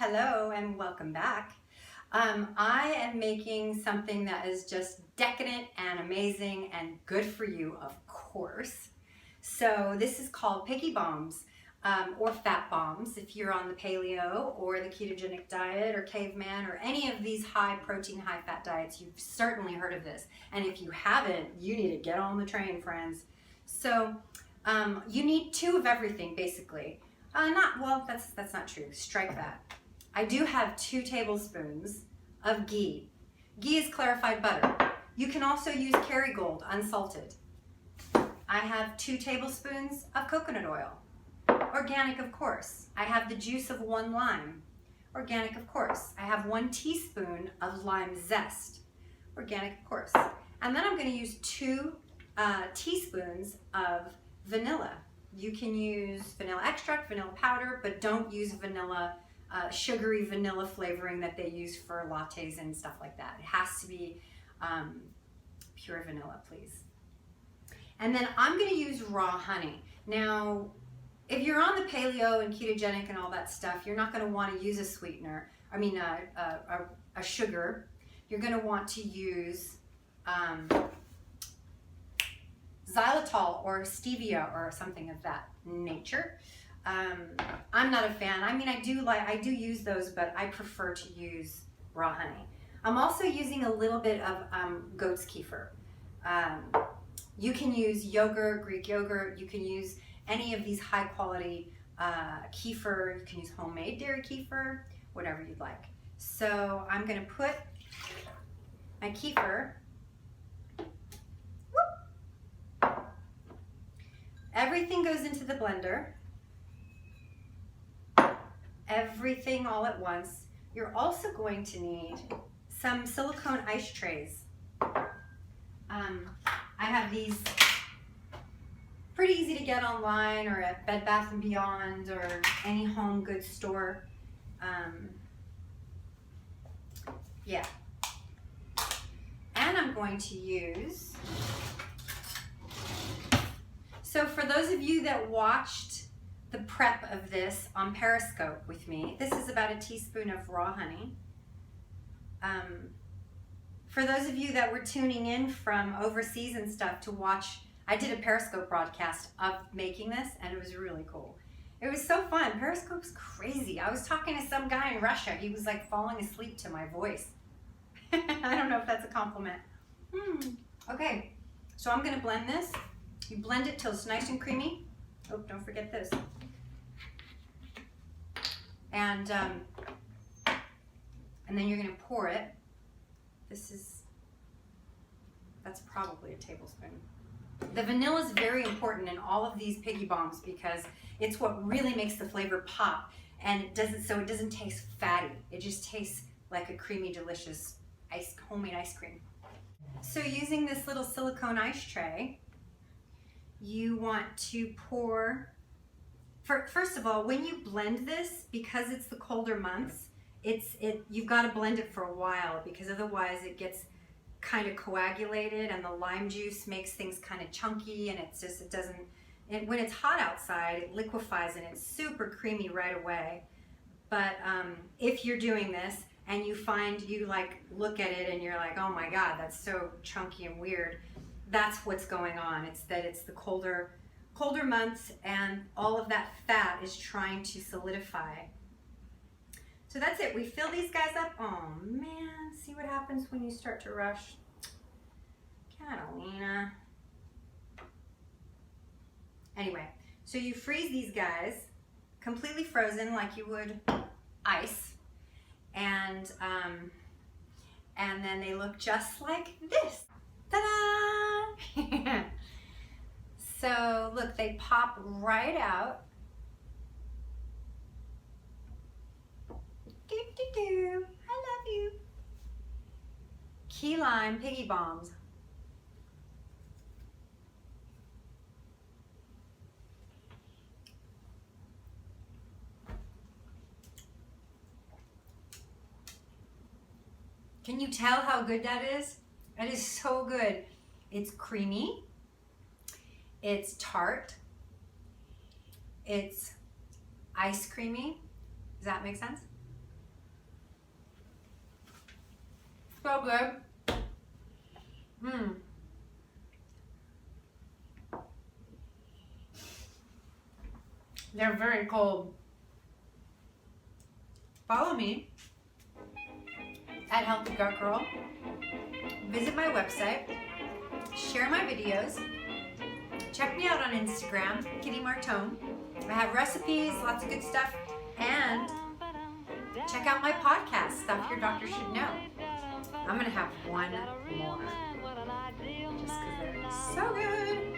Hello and welcome back. I am making something that is just decadent and amazing and good for you, of course. So this is called Piggy Bombs or fat bombs if you're on the paleo or the ketogenic diet or caveman or any of these high protein, high fat diets. You've certainly heard of this. And if you haven't, you need to get on the train, friends. So you need two of everything basically. That's not true. Strike that. I do have 2 tablespoons of ghee. Ghee is clarified butter. You can also use Kerrygold unsalted. I have 2 tablespoons of coconut oil. Organic, of course. I have the juice of 1 lime. Organic, of course. I have 1 teaspoon of lime zest. Organic, of course. And then I'm going to use 2 teaspoons of vanilla. You can use vanilla extract, vanilla powder, but don't use vanilla, sugary vanilla flavoring that they use for lattes and stuff like that. It has to be pure vanilla, please. And then I'm going to use raw honey. Now, if you're on the paleo and ketogenic and all that stuff, you're not going to want to use a sweetener. A sugar. You're going to want to use xylitol or stevia or something of that nature. I'm not a fan. I mean, I do use those, but I prefer to use raw honey. I'm also using a little bit of goat's kefir. You can use yogurt, Greek yogurt. You can use any of these high quality kefir. You can use homemade dairy kefir, whatever you'd like. So I'm going to put my kefir. Everything goes into the blender. Everything all at once. You're also going to need some silicone ice trays. I have these pretty easy to get online or at Bed Bath & Beyond or any home goods store. Yeah. And I'm going to use... So for those of you that watched the prep of this on Periscope with me, this is about a teaspoon of raw honey. For those of you that were tuning in from overseas and stuff to watch, I did a Periscope broadcast of making this and it was really cool. It was so fun. Periscope's crazy. I was talking to some guy in Russia. He was like falling asleep to my voice. I don't know if that's a compliment. Okay, so I'm gonna blend this. You blend it till it's nice and creamy. Oh, don't forget this. And then you're gonna pour it. That's probably a tablespoon. The vanilla is very important in all of these Piggy Bombs because it's what really makes the flavor pop, and it doesn't taste fatty. It just tastes like a creamy, delicious homemade ice cream. So using this little silicone ice tray, you want to pour, first of all, when you blend this, because it's the colder months, you've got to blend it for a while because otherwise it gets kind of coagulated and the lime juice makes things kind of chunky and when it's hot outside, it liquefies and it's super creamy right away. But if you're doing this and you look at it and you're like, oh my God, that's so chunky and weird, that's what's going on. It's the colder months and all of that fat is trying to solidify. So that's it. We fill these guys up. Oh man, see what happens when you start to rush. Catalina. Anyway, so you freeze these guys completely frozen like you would ice. And then they look just like this. Ta-da! So look, they pop right out. I love you. Key lime Piggy Bombs. Can you tell how good that is? That is so good. It's creamy. It's tart. It's ice creamy. Does that make sense? So good. Mmm. They're very cold. Follow me at Healthy Gut Girl. Visit my website. Share my videos. Check me out on Instagram, Kitty Martone. I have recipes, lots of good stuff, and check out my podcast, Stuff Your Doctor Should Know. I'm gonna have one more, just because they're so good.